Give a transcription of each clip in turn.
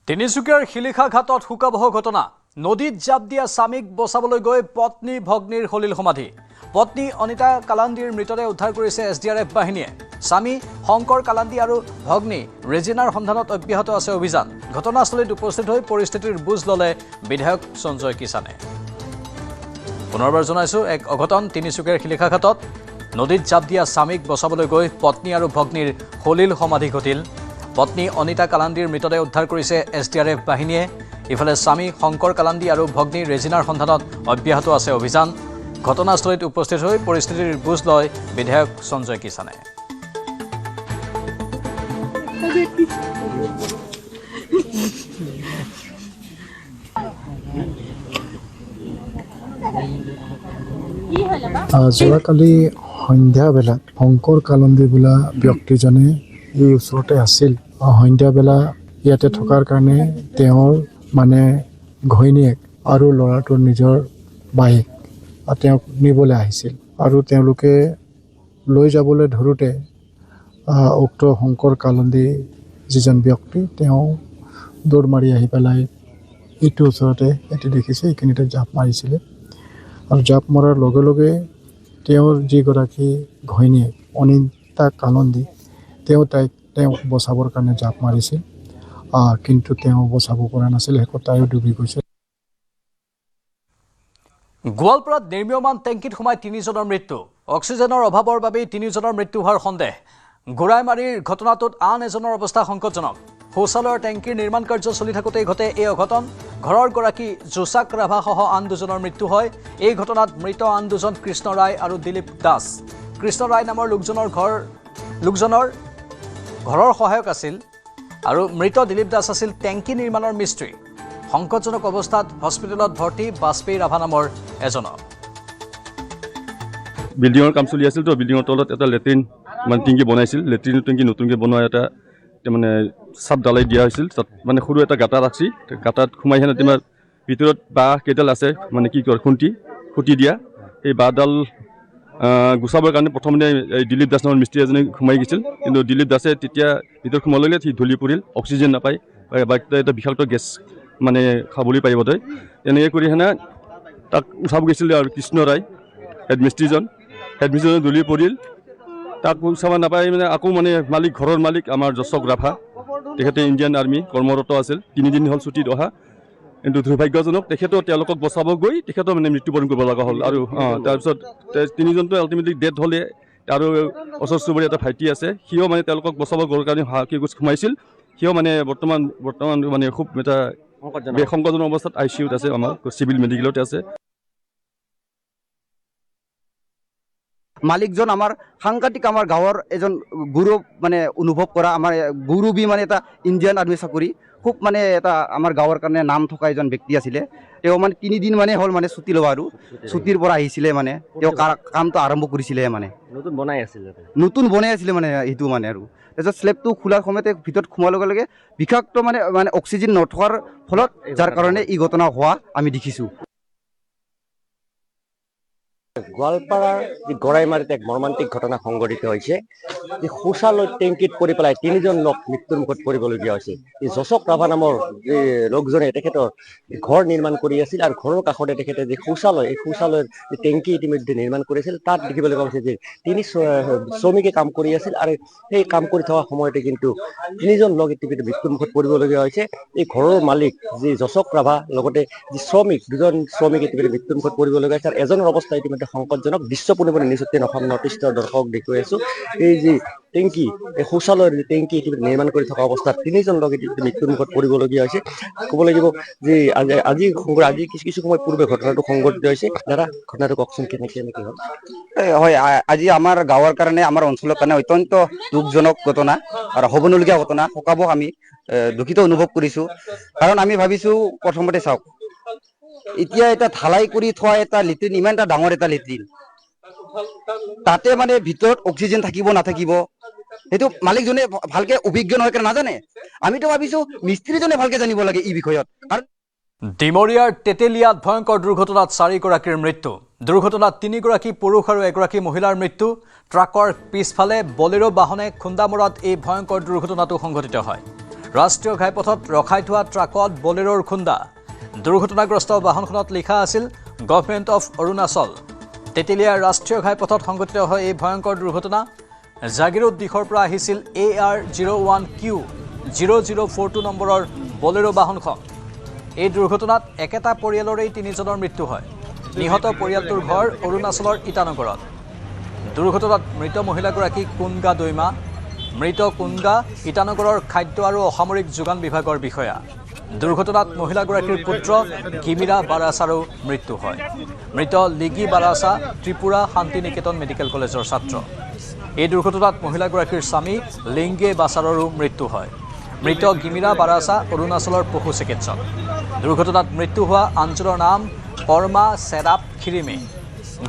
তিনিচুকীয়াৰ শিলিখা ঘাটত শোকাবহ ঘটনা নদীত জাপ দিয়া স্বামীক বচাবলৈ গৈ পত্নী ভগ্নীৰ হলিল সমাধি পত্নী অনিতা কালান্দিৰ মৃতদেহ উদ্ধাৰ কৰিছে এছডিআৰএফ বাহিনীয়ে স্বামী শংকৰ কালান্দি আৰু ভগ্নী ৰেজিনাৰ সন্ধানত অব্যাহত আছে অভিযান ঘটনাস্থলীত উপস্থিত হৈ পৰিস্থিতিৰ বুজ ললে বিধায়ক সঞ্জয় কিষাণে পুনৰবাৰ জনাইছো এক অঘটন তিনিচুকীয়াৰ শিলিখা ঘাটত নদীত জাপ দিয়া স্বামীক বচাবলৈ গৈ পত্নী আৰু ভগ্নীৰ হলিল সমাধি ঘটিল পত্নী অনিতা কালান্দিৰ মৃতদেহ উদ্ধাৰ কৰিছে এছডিআৰএফ বাহিনীয়ে ইফালে স্বামী শংকৰ কালান্দি আৰু ভগ্নী ৰেজিনাৰ সন্ধানত অব্যাহত আছে অভিযান ঘটনাস্থলীত উপস্থিত হৈ পৰিস্থিতিৰ বুজ লয় বিধায়ক সঞ্জয় কিষাণে যোৱাকালি সন্ধ্যা বেলা শংকৰ কালান্দি বোলা ব্যক্তিজনে এই ওচৰতে আছিল সন্ধ্যা বেলা ইয়াতে থকাৰ কাৰণে তেওঁৰ মানে ঘৈণীয়েক আৰু ল'ৰাটোৰ নিজৰ বাইক তেওঁক নিবলৈ আহিছিল আৰু তেওঁলোকে লৈ যাবলৈ ধৰোঁতে উক্ত শংকৰ কালান্দি যিজন ব্যক্তি তেওঁ দৌৰ মাৰি আহি পেলাই এইটো ওচৰতে এটি দেখিছে এইখিনিতে জাপ মাৰিছিলে আৰু জাপ মৰাৰ লগে লগে তেওঁৰ যিগৰাকী ঘৈণীয়েক অনিতা কালান্দি তেওঁক বচাবৰ কাৰণে জাপ মাৰিছিল কিন্তু তেওঁ বচাব পৰা নাছিল শেষত তাইও ডুবি গৈছিল গোৱালপাৰাত নিৰ্মীয়মান টেংকিত সোমাই তিনিজনৰ মৃত্যু অক্সিজেনৰ অভাৱৰ বাবেই তিনিজনৰ মৃত্যু হোৱাৰ সন্দেহ গোৰাইমাৰীৰ ঘটনাটোত আন এজনৰ অৱস্থা সংকটজনক শৌচালয়ৰ টেংকিৰ নিৰ্মাণ কাৰ্য চলি থাকোঁতেই ঘটে এই অঘটন ঘৰৰ গৰাকী জোচাক ৰাভাসহ আন দুজনৰ মৃত্যু হয় এই ঘটনাত মৃত আন দুজন কৃষ্ণ ৰায় আৰু দিলীপ দাস কৃষ্ণ ৰায় নামৰ লোকজনৰ ঘৰৰ সহায়ক আছিল আৰু মৃত দিলীপ দাস আছিল টেংকি নিৰ্মাণৰ মিস্ত্ৰী সংকটজনক অৱস্থাত হস্পিটেলত ভৰ্তি বাজপেয়ী ৰাভা নামৰ এজনক বিল্ডিঙৰ কাম চলি আছিল তো বিল্ডিঙৰ তলত এটা লেট্ৰিন মানে টেংকি বনাইছিল লেট্ৰিন টেংকি নতুনকৈ বনোৱা এটা মানে চাপ ঢালাই দিয়া হৈছিল তাত মানে সৰু এটা গাঁতা ৰাখছি গাঁতাত সোমাই সেনে তোমাৰ ভিতৰত বাঁহ কেইডাল আছে মানে কি কয় খুঁটি দিয়া এই বাঁহডাল গুচাবৰ কাৰণে প্ৰথমতে এই দিলীপ দাস নামৰ মিস্ত্ৰী এজনে সোমাই গৈছিল কিন্তু দিলীপ দাসে তেতিয়া ভিতৰত সোমাই ল'লে সি ঢলি পৰিল অক্সিজেন নাপায় বা এটা বিষাক্ত গেছ মানে খাবলৈ পাৰিব তই এনেকৈ কৰি সেনে তাক উঠাব গৈছিল আৰু কৃষ্ণ ৰায় হেডমিস্ত্ৰীজনে ঢলি পৰিল তাক উঠাব নাপায় মানে আকৌ মানে ঘৰৰ মালিক আমাৰ জচক ৰাভা তেখেতে ইণ্ডিয়ান আৰ্মি কৰ্মৰত আছিল 3 দিন হ'ল ছুটীত অহা কিন্তু দুৰ্ভাগ্যজনক তেখেতেও তেওঁলোকক বচাব গৈ তেখেতেও মানে মৃত্যুবৰণ কৰিব লগা হ'ল আৰু তাৰপিছত তিনিজনটো আল্টিমেটলি ডেথ হ'লে আৰু ওচৰ চুবুৰীয়া এটা ভাইটি আছে সিও মানে তেওঁলোকক বচাব গ'ৰ কাৰণে সোমাইছিল সিও মানে বৰ্তমান মানে খুব এটা সংকটজনক অৱস্থাত ICUত আছে আমাৰ চিভিল মেডিকেলতে আছে মালিকজন আমাৰ সাংঘাতিক আমাৰ গাঁৱৰ এজন গৌৰৱ মানে অনুভৱ কৰা আমাৰ গৌৰৱী মানে এটা ইণ্ডিয়ান আৰ্মি চাকৰি খুব মানে এটা আমাৰ গাঁৱৰ কাৰণে নাম থকা এজন ব্যক্তি আছিলে তেওঁ মানে 3 দিন মানে হ'ল মানে ছুটি লোৱা আৰু ছুটিৰ পৰা আহিছিলে মানে তেওঁ কামটো আৰম্ভ কৰিছিলে মানে নতুন বনাই আছিলে মানে এইটো মানে আৰু তাৰপিছত স্লেবটো খোলাৰ সময়তে ভিতৰত সোমোৱাৰ লগে লগে বিষাক্ত মানে অক্সিজেন নথকাৰ ফলত যাৰ কাৰণে এই ঘটনা হোৱা আমি দেখিছোঁ গোৱালপাৰাৰ যি গৰাইমাৰীত এক মৰ্মান্তিক ঘটনা সংঘটিত হৈছে যি শৌচালয় টেংকিত পৰি পেলাই 3জন লোক মৃত্যুৰ মুখত পৰিবলগীয়া হৈছে এই জচক ৰাভা নামৰ যি লোকজনে তেখেতৰ ঘৰ নিৰ্মাণ কৰি আছিল আৰু ঘৰৰ কাষতে তেখেতে যি শৌচালয় এই শৌচালয়ৰ যি টেংকি ইতিমধ্যে নিৰ্মাণ কৰিছিল তাত দেখিবলৈ পোৱা গৈছে যে 3 শ্ৰমিকে কাম কৰি আছিল আৰু সেই কাম কৰি থকা সময়তে কিন্তু 3জন লোক ইতিমধ্যে মৃত্যুৰ মুখত পৰিবলগীয়া হৈছে এই ঘৰৰ মালিক যি জচক ৰাভা লগতে যি দুজন শ্ৰমিক ইতিমধ্যে মৃত্যুৰ মুখত পৰিবলগীয়া হৈছে আৰু এজনৰ অৱস্থা ইতিমধ্যে সংকটজনক দৃশ্য পোনপটীয়া নিউজতে অসম নৰ্থ ইষ্টৰ দৰ্শক দেখুৱাই আছো এই যি টেংকি এই শৌচালয়ৰ টেংকি নিৰ্মাণ কৰি থকা অৱস্থাত 3জন লোক মৃত্যুৰ মুখত পৰিবলগীয়া হৈছে ক'ব লাগিব যে আজি কিছু সময় পূৰ্বে ঘটনাটো সংঘটিত হৈছে দাদা ঘটনাটো কওকচোন কেনেকৈ হ'ল হয় আজি আমাৰ গাঁৱৰ কাৰণে আমাৰ অঞ্চলৰ কাৰণে অত্যন্ত দুখজনক ঘটনা আৰু হ'বলগীয়া ঘটনা শোকাব আমি দুখিত অনুভৱ কৰিছোঁ কাৰণ আমি ভাবিছোঁ প্ৰথমতে চাওক এতিয়া এটা ঢালাই কৰি থোৱা এটা লেট্ৰিন ইমান এটা ডাঙৰ এটা লেট্ৰিন তাতে মানে ভিতৰত অক্সিজেন থাকিব নাথাকিব সেইটো মালিকজনে ভালকে অভিজ্ঞ নহয় কাৰণে নাজানে আমিতো ভাবিছোঁ মিস্ত্ৰীজনে ভালকে জানিব লাগে এই বিষয়ত কাৰণ ডিমৰিয়াৰ তেতেলিয়াত ভয়ংকৰ দুৰ্ঘটনাত 4গৰাকীৰ মৃত্যু দুৰ্ঘটনাত 3গৰাকী পুৰুষ আৰু 1গৰাকী মহিলাৰ মৃত্যু ট্ৰাকৰ পিছফালে বলেৰো বাহনে খুন্দামৰাত এই ভয়ংকৰ দুৰ্ঘটনাটো সংঘটিত হয় ৰাষ্ট্ৰীয় ঘাইপথত ৰখাই থোৱা ট্ৰাকত বলেৰোৰ খুন্দা। দুৰ্ঘটনাগ্ৰস্ত বাহনখনত লিখা আছিল গভৰ্ণমেণ্ট অফ অৰুণাচল। তেতেলীয়া ৰাষ্ট্ৰীয় ঘাইপথত সংঘটিত হয় এই ভয়ংকৰ দুৰ্ঘটনা। জাগিৰোড দিশৰ পৰা আহিছিল AR01Q0042 নম্বৰৰ বলেৰো বাহনখন। এই দুৰ্ঘটনাত একেটা পৰিয়ালৰেই 3জনৰ মৃত্যু হয়। নিহত পৰিয়ালটোৰ ঘৰ অৰুণাচলৰ ইটানগৰত। দুৰ্ঘটনাত মৃত মহিলাগৰাকী কুনগা দৈমা। মৃত কুনগা ইটানগৰৰ খাদ্য আৰু অসামৰিক যোগান বিভাগৰ বিষয়া। দুৰ্ঘটনাত মহিলাগৰাকীৰ পুত্ৰ গিমিৰা বাৰাছাৰো মৃত্যু হয়। মৃত লিগি বাৰাছা ত্ৰিপুৰা শান্তি নিকেতন মেডিকেল কলেজৰ ছাত্ৰ। এই দুৰ্ঘটনাত মহিলাগৰাকীৰ স্বামী লিংগে বাছাৰৰো মৃত্যু হয়। মৃত গিমিৰা বাৰাছা অৰুণাচলৰ পশু চিকিৎসক। দুৰ্ঘটনাত মৃত্যু হোৱা আনজনৰ নাম পৰমা চেৰাপ খিৰিমে।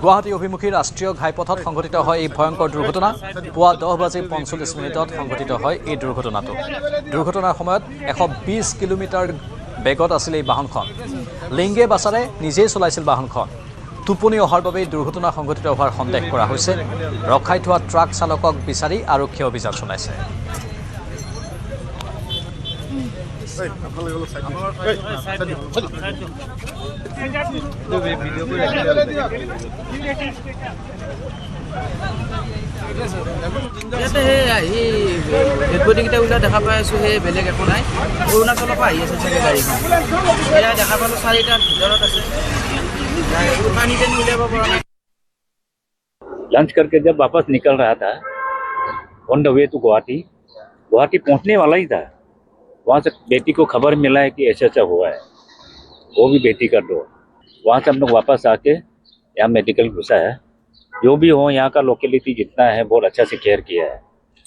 গুৱাহাটী অভিমুখী ৰাষ্ট্ৰীয় ঘাইপথত সংঘটিত হয় এই ভয়ংকৰ দুৰ্ঘটনা। পুৱা 10:45 সংঘটিত হয় এই দুৰ্ঘটনাটো। দুৰ্ঘটনাৰ সময়ত 120 কিলোমিটাৰ বেগত আছিল এই বাহনখন। লিংগে বাছাৰে নিজেই চলাইছিল বাহনখন। টোপনি অহাৰ বাবেই দুৰ্ঘটনা সংঘটিত হোৱাৰ সন্দেহ কৰা হৈছে। ৰখাই থোৱা ট্ৰাক চালকক বিচাৰি আৰক্ষীয়ে অভিযান চলাইছে। ইয়াতে সেই আহি ডেডবডিকেইটা ওলোৱা দেখা পাই আছোঁ। সেই বেলেগ একো নাই। অৰুণাচলৰ পৰা আহি আছে চাগে গাড়ীখন। এয়া দেখা পালোঁ 4টাৰ ভিতৰত আছে। পানী টানি উলিয়াব পৰা নাই। लंच करके जब वापस निकल रहा था on the way to Guwahati पहुंचने वाला ही था। वहाँ से बेटी को खबर मिला है कि ऐसा हुआ है। वो भी बेटी का दो। वहाँ से हम लोग वापस आके यहाँ मेडिकल घुसा है। जो भी हो यहाँ का लोकेलिटी जितना है बहुत अच्छा से केयर किया है।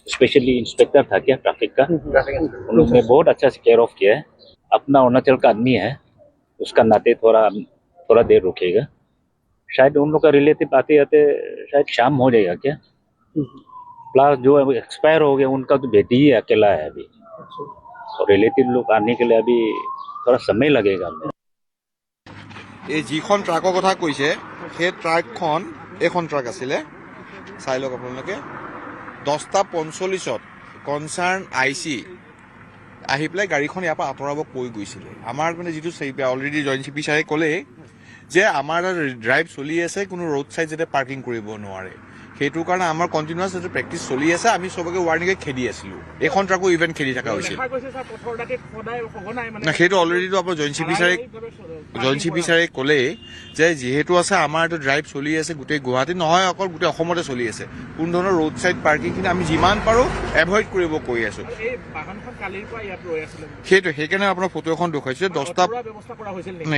स्पेशली इंस्पेक्टर था क्या ट्रैफिक का, उन लोग ने बहुत अच्छा से केयर ऑफ किया है। अपना अरुणाचल का आदमी है, उसका नाते थोड़ा देर रुकेगा। शायद उन लोग का रिलेटिव आते आते शायद शाम हो जाएगा क्या। प्लस जो एक्सपायर हो गया उनका तो बेटी ही अकेला है अभी, और रिलेटिव लोग आने के लिए अभी थोड़ा समय लगेगा। এই যিখন ট্ৰাকৰ কথা কৈছে সেই ট্ৰাকখন এইখন ট্ৰাক আছিলে। চাই লওক আপোনালোকে 10:45 কনচাৰ্ণ IC আহি পেলাই গাড়ীখন ইয়াৰ পৰা আঁতৰাব কৈ গৈছিলে। আমাৰ মানে যিটো অলৰেডি জইণ্ট CP ছাৰে ক'লে যে আমাৰ ড্ৰাইভ চলি আছে, কোনো ৰোড ছাইড যাতে পাৰ্কিং কৰিব নোৱাৰে। সেইটোৰ কাৰণে আমাৰ কণ্টিনিউৱাছ এইটো প্ৰেক্টিচ চলি আছে। আমি চবকে ৱাৰ্ণিঙে খেদি আছিলোঁ। এইখন ট্ৰাকো ইভেণ্ট খেদি থকা হৈছিল। সেইটো অলৰেডিটো আপোনাৰ জইণ্ট CP ছাৰে ক'লে যে যিহেতু আছে আমাৰ এইটো ড্ৰাইভ চলি আছে গোটেই গুৱাহাটী নহয়, অকল গোটেই অসমতে চলি আছে। কোনো ধৰণৰ ৰোড ছাইড পাৰ্কিংখিনি আমি যিমান পাৰোঁ এভইড কৰিব কৈ আছোঁ। সেইটো সেইকাৰণে আপোনাৰ ফটো এখন দেখুৱাইছোঁ। 10টা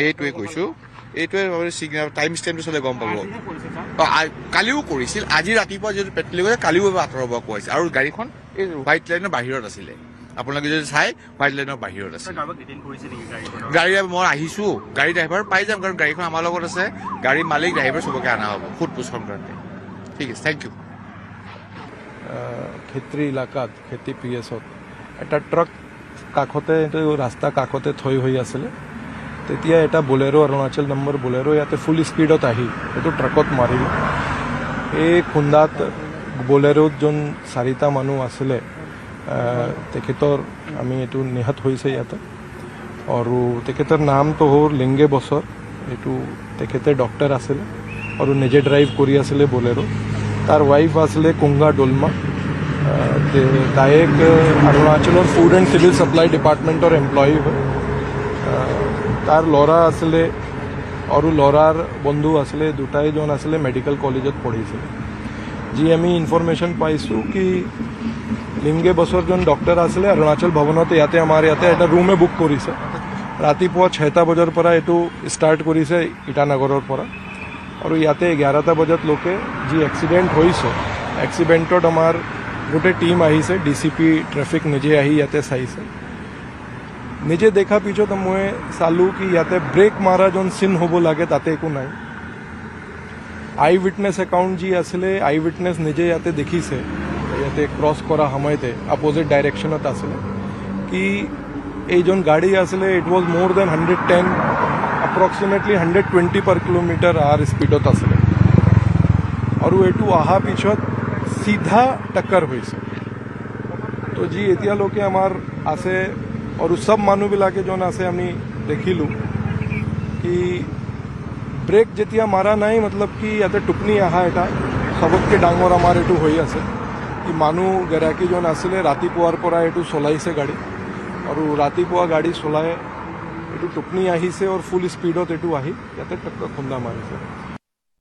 এইটোৱে কৈছোঁ, এইটোৱে টাইম ষ্টেম্পটো চালে গম পাব। কালিও কৰিছিল, আজি ৰাতিপুৱা যিহেতু পেট্ৰলিং গৈছে কালিও আঁতৰাব কৈছে। আৰু গাড়ীখন এই হোৱাইট লাইনৰ বাহিৰত আছিলে। আপোনালোকে যদি চাই হোৱাইট লাইনৰ বাহিৰত আছে গাড়ী। মই আহিছোঁ, গাড়ী ড্ৰাইভাৰ পাই যাম, কাৰণ গাড়ীখন আমাৰ লগত আছে। গাড়ী মালিক ড্ৰাইভাৰ চবকে অনা হ'ব সোধ-পোছ সংক্ৰান্তে। ঠিক আছে, থেংক ইউ। খেত্ৰী এলেকাত খেতি PSত এটা ট্ৰাক কাষতে, এইটো ৰাস্তা কাষতে থৈ হৈ আছিলে। তেতিয়া এটা বলেৰো, অৰুণাচল নম্বৰ বলেৰো ইয়াতে ফুল স্পীডত আহি এইটো ট্ৰাকত মাৰিল। এই খুন্দাত বলেৰোত যোন 4টা মানুহ আছিলে তেখেতৰ আমি এইটো নিহত হৈছে ইয়াতে। আৰু তেখেতৰ নামটো হ'ল লিংগে বছৰ। এইটো তেখেতে ডক্টৰ আছিলে আৰু নিজে ড্ৰাইভ কৰি আছিলে বলেৰো। তাৰ ৱাইফ আছিলে কুংগা ডোলমা। তাইক অৰুণাচলৰ ফুড এণ্ড চিভিল ছাপ্লাই ডিপাৰ্টমেণ্টৰ এমপ্লয়ী হয়। তাৰ ল'ৰা আছিলে আৰু ল'ৰাৰ বন্ধু আছিলে, দুটাইজন আছিলে মেডিকেল কলেজত পঢ়িছিলে। যি আমি ইনফৰমেশ্যন পাইছোঁ কি লিংগে বছৰ যোন ডক্টৰ আছিলে অৰুণাচল ভৱনত ইয়াতে আমাৰ ইয়াতে এটা ৰুমে বুক কৰিছে। ৰাতিপুৱা 6টা বজাৰ পৰা এইটো ষ্টাৰ্ট কৰিছে ইটানগৰৰ পৰা, আৰু ইয়াতে 11টা বজাত লোকে যি এক্সিডেণ্ট হৈছে, এক্সিডেণ্টত আমাৰ গোটেই টিম আহিছে। DCP ট্ৰেফিক নিজে আহি ইয়াতে চাইছে। নিজে দেখা পিছত মই চালোঁ কি ইয়াতে ব্ৰেক মাৰা যোন চিন হ'ব লাগে তাতে একো নাই। আই উইটনেছ একাউণ্ট যি আছিলে, আই উইটনেছ নিজে ইয়াতে দেখিছে, ইয়াতে ক্ৰছ কৰা সময়তে অপজিট ডাইৰেকশ্যনত আছিলে কি এইজন গাড়ী আছিলে ইট ৱাজ মোৰ দেন 110, এপ্ৰক্সিমেটলি 120 per km/h স্পীডত আছিলে। আৰু এইটো অহা পিছত চিধা টক্কৰ হৈছে। তো যি এতিয়ালৈকে আমাৰ আছে আৰু চব মানুহবিলাকে যোন আছে আমি দেখিলোঁ কি ব্ৰেক যেতিয়া মাৰা নাই মতলব কি ইয়াতে টোপনি অহা এটা চবতকৈ ডাঙৰ আমাৰ এইটো হৈ আছে কি মানুহ গৰাকীজন আছিলে ৰাতিপুৱাৰ পৰা এইটো চলাইছে গাড়ী আৰু ৰাতিপুৱা গাড়ী চলাই এইটো টোপনি আহিছে আৰু ফুল স্পীডত এইটো আহি ইয়াতে টক্কৰ খুন্দা মাৰিছে